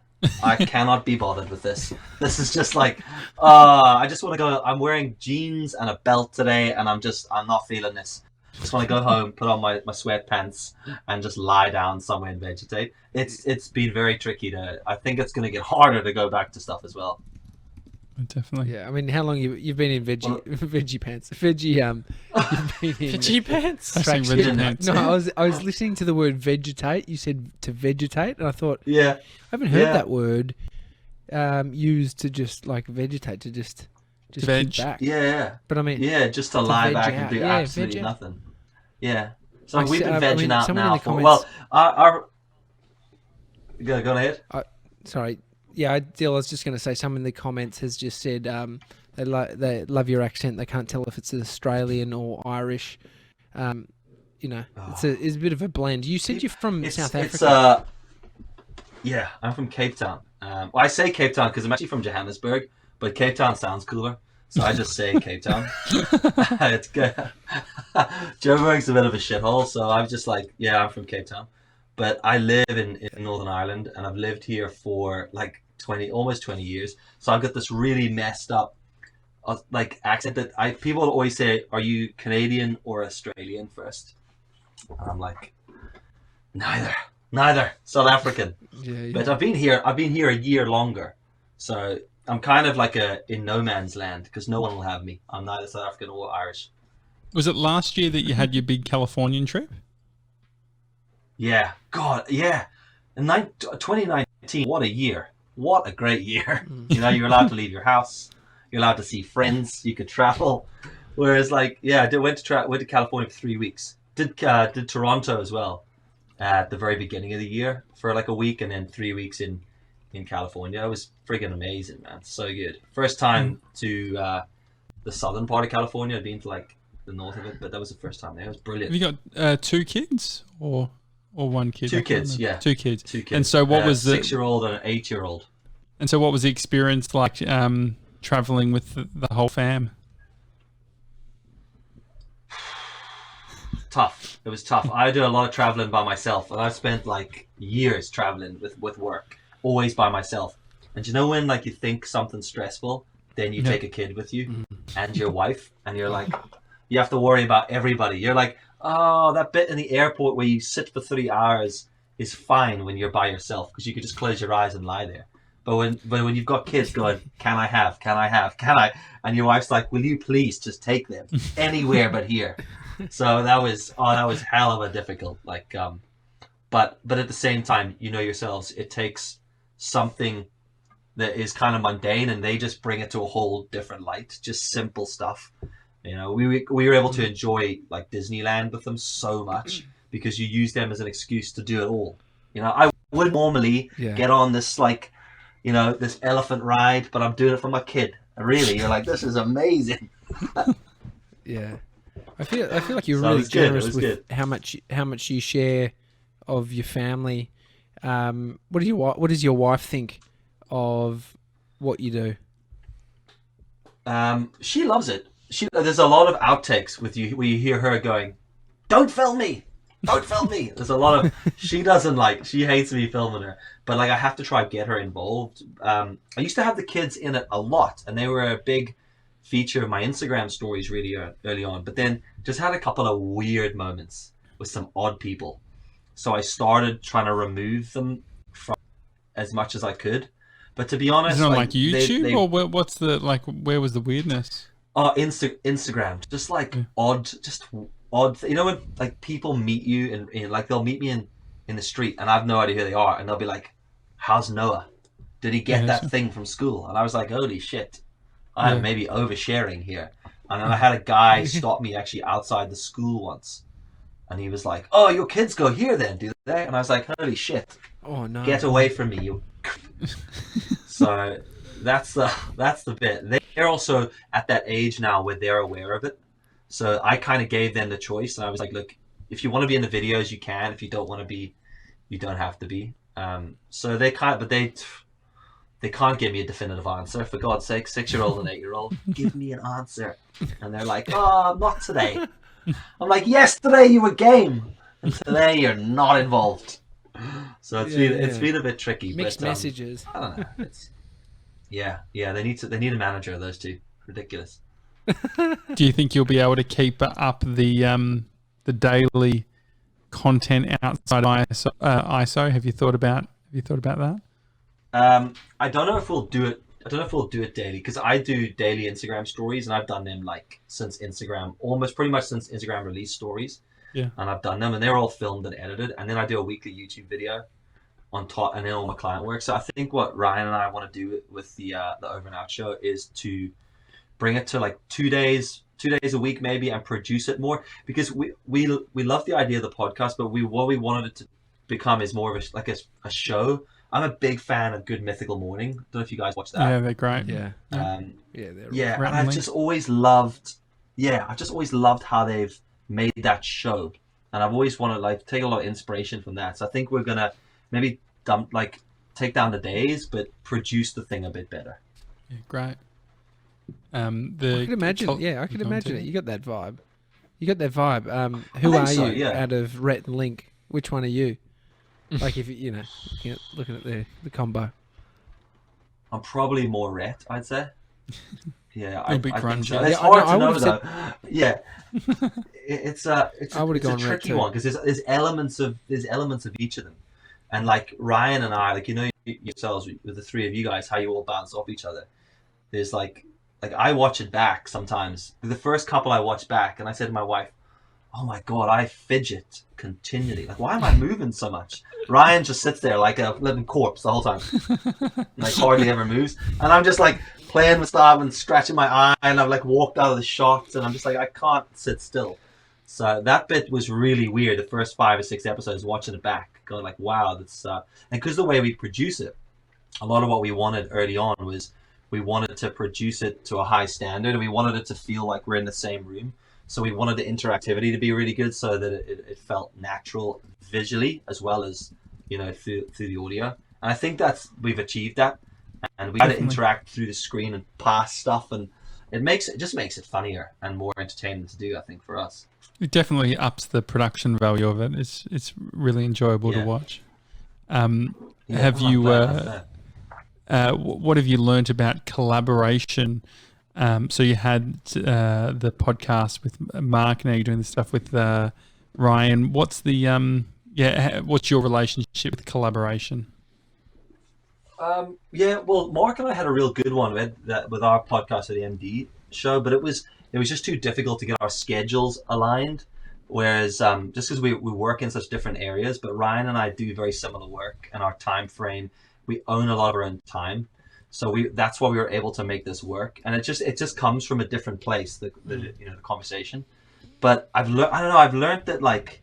I cannot be bothered with this. This is just like, I just want to go. I'm wearing jeans and a belt today, and I'm not feeling this. Just want to go home, put on my sweatpants, and just lie down somewhere and vegetate. It's been very tricky I think it's going to get harder to go back to stuff as well. Definitely. Yeah, I mean, how long you've been in veggie pants? Veggie you've been in Veggie pants? Veggie pants. No, I was listening to the word vegetate. You said to vegetate, and I thought, yeah, I haven't heard that word used to just like vegetate, to just veg. kick back. Yeah, but I mean, just to lie back and do absolutely nothing. Yeah, so we've been vegging out now for our go ahead. Sorry. Yeah, Dyl, I was just going to say, someone in the comments has just said They love your accent. They can't tell if it's Australian or Irish. You know, it's a bit of a blend. You said you're from South Africa. Yeah, I'm from Cape Town. Well, I say Cape Town because I'm actually from Johannesburg, but Cape Town sounds cooler, so I just say Cape Town. It's good. Joburg's a bit of a shithole, so I'm just like, yeah, I'm from Cape Town, but I live in Northern Ireland, and I've lived here for like almost 20 years. So I've got this really messed up like accent that people always say, "Are you Canadian or Australian first?" And I'm like, neither. South African. Yeah. But I've been here a year longer, so I'm kind of like in no man's land because no one will have me. I'm neither South African or Irish. Was it last year that you had your big Californian trip? Yeah, God, yeah. In 2019, what a year! What a great year! You know, you're allowed to leave your house, you're allowed to see friends, you could travel. Whereas, like, yeah, I went to California for 3 weeks. Did Toronto as well at the very beginning of the year for like a week, and then 3 weeks in California. It was friggin' amazing, man. So good. First time to the southern part of California. I'd been to like the north of it, but that was the first time there. It was brilliant. Have you got 2 kids or one kid? Two kids, yeah. 2 kids. 2 kids. And so what was the 6-year-old and an 8-year-old? And so what was the experience like traveling with the whole fam? Tough. It was tough. I do a lot of traveling by myself, and I've spent like years traveling with work, always by myself. And you know when like you think something's stressful, then you take a kid with you and your wife, and you're like, you have to worry about everybody. You're like, oh, that bit in the airport where you sit for 3 hours is fine when you're by yourself because you can just close your eyes and lie there. But when you've got kids going, can I? And your wife's like, will you please just take them anywhere but here? So that was hell of a difficult. Like, but at the same time, you know yourselves, it takes something that is kind of mundane, and they just bring it to a whole different light. Just simple stuff. You know, we were able to enjoy like Disneyland with them so much because you use them as an excuse to do it all. You know, I would normally get on this like, you know, this elephant ride, but I'm doing it for my kid. And really, you're like, this is amazing. Yeah, I feel like you're So it really was good, it generous was with good. how much you share of your family. What does your wife think of what you do? She loves it. There's a lot of outtakes with you where you hear her going, "Don't film me! Don't film me!" There's a lot of she hates me filming her, but like I have to try to get her involved. I used to have the kids in it a lot, and they were a big feature of my Instagram stories really early on. But then just had a couple of weird moments with some odd people, so I started trying to remove them from as much as I could. But to be honest, is it on like YouTube or what's the like? Where was the weirdness? Oh, Instagram, just like odd. You know when like people meet you and like they'll meet me in the street and I have no idea who they are, and they'll be like, "How's Noah? Did he get that thing from school?" And I was like, "Holy shit, I'm maybe oversharing here." And then I had a guy stop me actually outside the school once, and he was like, "Oh, your kids go here then, do they?" And I was like, "Holy shit, Oh no! get away from me, you." So that's the bit. They're also at that age now where they're aware of it. So I kind of gave them the choice, and I was like, "Look, if you want to be in the videos, you can. If you don't want to be, you don't have to be." So they can't give me a definitive answer. For God's sake, 6-year-old and 8-year-old, give me an answer. And they're like, "Oh, not today." I'm like, "Yesterday you were game, and today you're not involved." So it's been a bit tricky. Mixed but, messages. I don't know. It's yeah. They need a manager of those two. Ridiculous. Do you think you'll be able to keep up the daily content outside ISO? Have you thought about that? I don't know if we'll do it. I don't know if we'll do it daily because I do daily Instagram stories, and I've done them like since Instagram, almost pretty much since Instagram released stories. Yeah. And I've done them, and they're all filmed and edited, and then I do a weekly YouTube video on top, and then all my client work. So I think what Ryan and I want to do with the Over and Out show is to bring it to like 2 days a week maybe, and produce it more, because we love the idea of the podcast, but what we wanted it to become is more of a show. I'm a big fan of Good Mythical Morning. Don't know if you guys watch that. Yeah, they're great. Yeah. Yeah, Yeah, Rhett and and I've Link. just always loved. Yeah, I've just always loved how they've made that show, and I've always wanted like take a lot of inspiration from that. So I think we're gonna maybe take down the days, but produce the thing a bit better. Yeah, great. I could imagine. I could imagine it. You got that vibe. You got that vibe. Who think are so, you yeah. out of Rhett and Link? Which one are you? Like if you know, looking at the combo. I'm probably more Rhett, I'd say. Yeah, I bit think grungy. so. It's Yeah, hard I to know would've though. Yeah, it's I would've it's a gone Rhett tricky too. one because there's elements of each of them, and like Ryan and I, like yourselves with the three of you guys, how you all bounce off each other. There's like I watch it back sometimes. The first couple I watched back, and I said to my wife, "Oh my god, I fidget continually. Like, why am I moving so much?" Ryan just sits there like a living corpse the whole time, like hardly ever moves, and I'm just like playing with stuff and scratching my eye, and I've like walked out of the shots, and I'm just like I can't sit still. So that bit was really weird. The first 5 or 6 episodes, watching it back, going like, "Wow, that's." And because the way we produce it, a lot of what we wanted early on was we wanted to produce it to a high standard, and we wanted it to feel like we're in the same room. So we wanted the interactivity to be really good, so that it felt natural visually as well as through the audio. And I think we've achieved that, and we got to interact through the screen and pass stuff, and it just makes it funnier and more entertaining to do. I think for us, It definitely ups the production value of it. It's really enjoyable to watch. Have you? What have you learnt about collaboration? So you had the podcast with Mark, now you're doing the stuff with Ryan. What's the what's your relationship with collaboration? Well, Mark and I had a real good one with our podcast at the MD show, but it was just too difficult to get our schedules aligned. Whereas just because we work in such different areas, but Ryan and I do very similar work, and our time frame, we own a lot of our own time. So that's why we were able to make this work, and it just comes from a different place, the conversation. But I've learned that like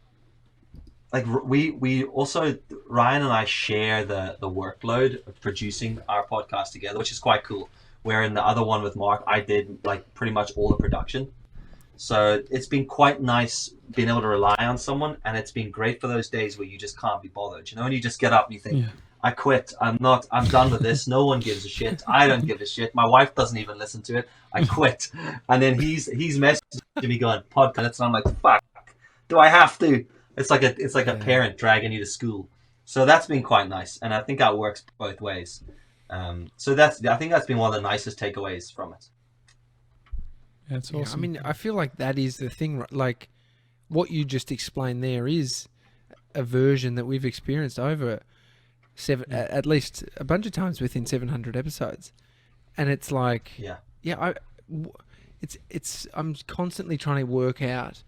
we also, Ryan and I share the workload of producing our podcast together, which is quite cool. Where in the other one with Mark, I did like pretty much all the production. So it's been quite nice being able to rely on someone, and it's been great for those days where you just can't be bothered. And you just get up and you think, I quit. I'm done with this. No one gives a shit. I don't give a shit. My wife doesn't even listen to it. I quit. And then he's messaging me going, podcast, and I'm like, fuck, do I have to? It's like a parent dragging you to school. So that's been quite nice, and I think that works both ways. So I think that's been one of the nicest takeaways from it. That's awesome. I mean, I feel like that is the thing. Like what you just explained there is a version that we've experienced over at least a bunch of times within 700 episodes, and it's like, I'm constantly trying to work out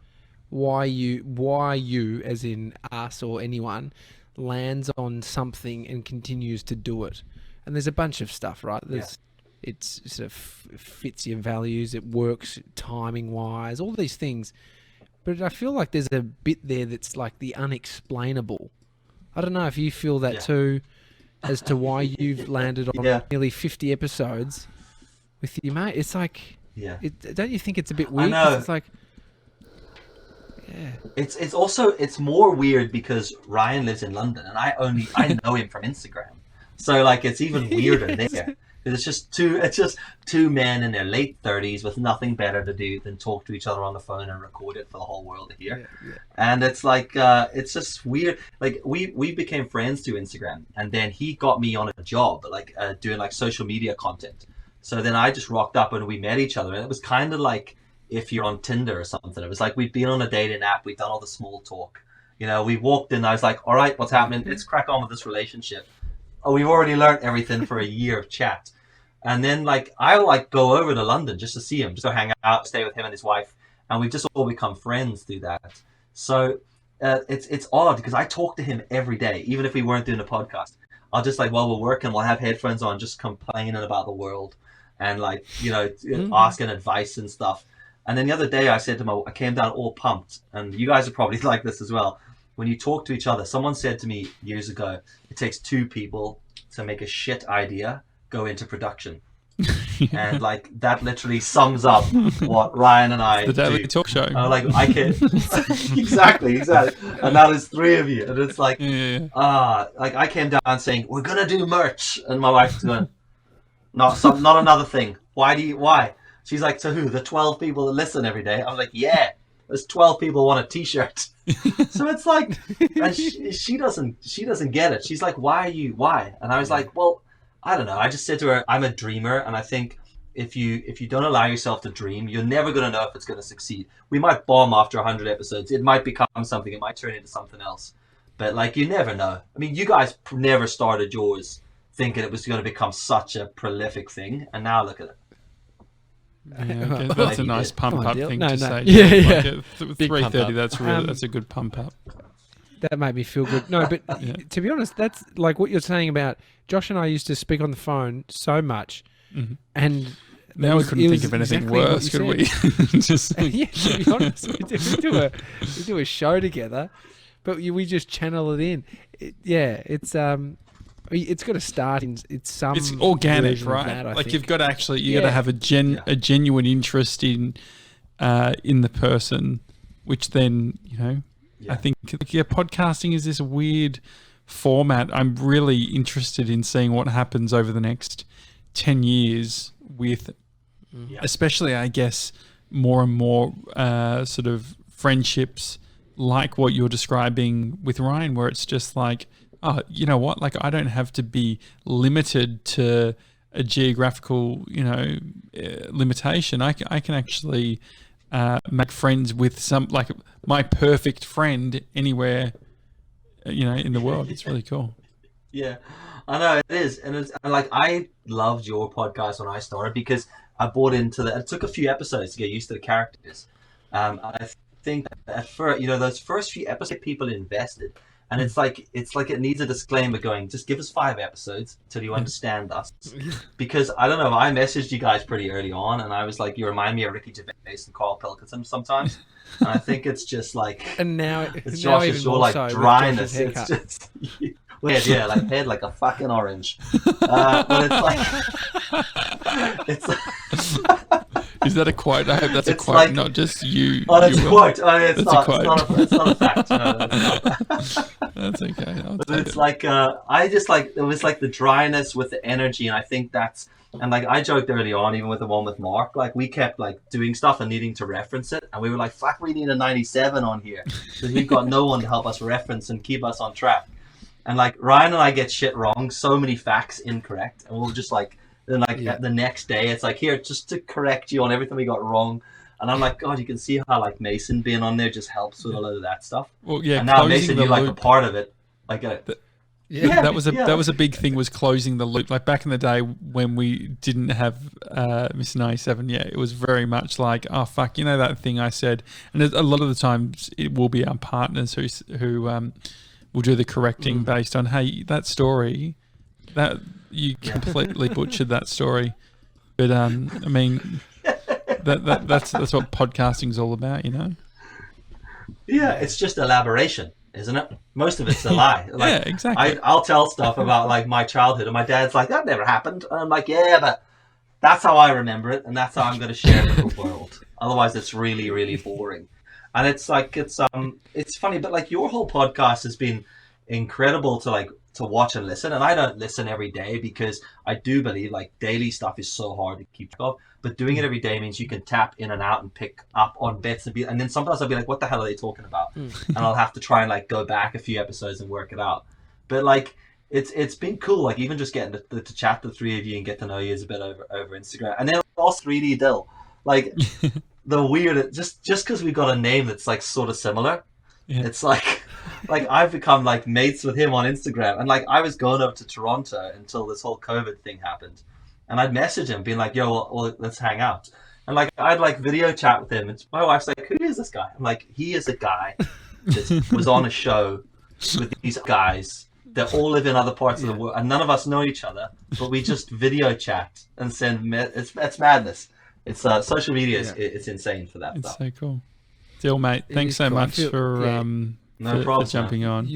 why you, as in us or anyone, lands on something and continues to do it. And there's a bunch of stuff, right? It's sort of fits your values, it works timing wise, all these things. But I feel like there's a bit there that's like the unexplainable. I don't know if you feel that too, as to why you've landed on nearly 50 episodes with your mate. It's like, don't you think it's a bit weird? I know. It's like, it's more weird because Ryan lives in London, and I know him from Instagram. So like it's even weirder there. It's just two men in their late 30s with nothing better to do than talk to each other on the phone and record it for the whole world to hear. And it's like it's just weird. Like we became friends through Instagram, and then he got me on a job like doing like social media content. So then I just rocked up and we met each other, and it was kind of like if you're on Tinder or something. It was like we'd been on a dating app, we'd done all the small talk. We walked in, I was like, all right, what's happening? Let's crack on with this relationship. Oh, we've already learned everything for a year of chat. And then I'll go over to London just to see him, just to hang out, stay with him and his wife. And we've just all become friends through that. So it's odd because I talk to him every day, even if we weren't doing a podcast. I'll just while we're working, we'll have headphones on, just complaining about the world and asking advice and stuff. And then the other day I said to him, I came down all pumped, and you guys are probably like this as well. When you talk to each other, someone said to me years ago, it takes two people to make a shit idea go into production. And like that literally sums up what Ryan and I The Daily do. Talk Show. Like I can exactly, and now there's three of you, and it's like like I came down saying we're gonna do merch, and my wife's going, not another thing. Why? She's like, to who? The 12 people that listen every day. I was like, yeah, there's 12 people want a T-shirt. So it's like, and she doesn't get it. She's like, why? And I was like, well, I don't know. I just said to her, I'm a dreamer, and I think if you don't allow yourself to dream, you're never going to know if it's going to succeed. We might bomb after 100 episodes. It might become something. It might turn into something else. But like, you never know. I mean, you guys never started yours thinking it was going to become such a prolific thing, and now look at it. Yeah, okay. That's a nice pump up thing to say. Yeah. Like Big pump 3:30. up. That's really that's a good pump up. That made me feel good. No, but to be honest, that's like what you're saying about Josh and I used to speak on the phone so much, and Now we couldn't think of anything worse, could we? Just yeah, to be honest, we do a show together, but we just channel it in. It's got to start in it's organic, version of right? that, I like think. you've got to actually got to have a genuine interest in the person, which then I think podcasting is this weird format. I'm really interested in seeing what happens over the next 10 years with, especially I guess more and more sort of friendships like what you're describing with Ryan, where it's just like, oh, you know what? Like I don't have to be limited to a geographical, limitation. I can actually make friends with some, like my perfect friend anywhere, in the world. It's really cool. Yeah, I know it is, and like I loved your podcast when I started because I bought into it. It took a few episodes to get used to the characters. I think at first, those first few episodes, people invested. And it's like it needs a disclaimer going, just give us 5 episodes till you understand us. Because I don't know, I messaged you guys pretty early on, and I was like, you remind me of Ricky Gervais and Carl Pilkington sometimes. And I think it's just like, and now it's now Josh's even show more like so with dryness. Josh's It's haircut. just like head like a fucking orange. But it's like Is that a quote? I hope that's a It's quote, like- not just you. oh, that's a you quote. Oh, yeah, it's That's a not. quote. It's not a fact. No, it's not. That's okay. I'll But take it's it. like I just like it was like the dryness with the energy, and I think that's, and like I joked early on, even with the one with Mark, like we kept like doing stuff and needing to reference it, and we were like, fuck, we need a 97 on here because we've got no one to help us reference and keep us on track. And like Ryan and I get shit wrong, so many facts incorrect, and we'll just like then like the next day it's like, here, just to correct you on everything we got wrong. And I'm like, God, you can see how like Mason being on there just helps with a lot of that stuff. Well, yeah, And now closing Mason, the you're like a loop. part of it. Like That was a big thing, was closing the loop. Like back in the day when we didn't have Miss 97, it was very much like, oh fuck, that thing I said. And a lot of the times it will be our partners who will do the correcting based on, hey, that story, that you completely butchered that story. But I mean, that's what podcasting's all about, Yeah, it's just elaboration, isn't it? Most of it's a lie. Like, yeah, exactly. I'll tell stuff about like my childhood, and my dad's like, that never happened. And I'm like, yeah, but that's how I remember it, and that's how I'm going to share it with the world. Otherwise, it's really, really boring. And it's like it's funny, but like your whole podcast has been incredible to watch and listen. And I don't listen every day because I do believe like daily stuff is so hard to keep track of. But doing it every day means you can tap in and out and pick up on bits and then sometimes I'll be like, what the hell are they talking about? And I'll have to try and like go back a few episodes and work it out. But like it's been cool, like even just getting to chat to the three of you and get to know you a bit over Instagram. And then also 3D Dil, like the weird, just because we got a name that's like sort of similar. It's like I've become like mates with him on Instagram, and like I was going up to Toronto until this whole COVID thing happened, and I'd message him being like, yo, well let's hang out. And like I'd like video chat with him, and my wife's like, who is this guy? I'm like, he is a guy that was on a show with these guys that all live in other parts of the world, and none of us know each other, but we just video chat and send it's madness. It's social media it's insane for that It's stuff. so cool. Dil, mate, thanks so much for No problem, jumping on.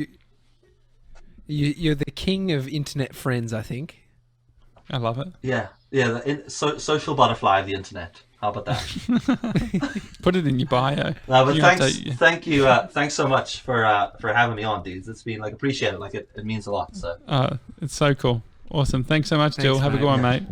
You're the king of internet friends, I think. I love it. Yeah, social butterfly of the internet. How about that? Put it in your bio. No, but You thank you, thanks so much for having me on, dudes. It's been appreciated. It means a lot. So it's so cool. Awesome. Thanks so much, Thanks, Dyl. Have a mate. good one, mate.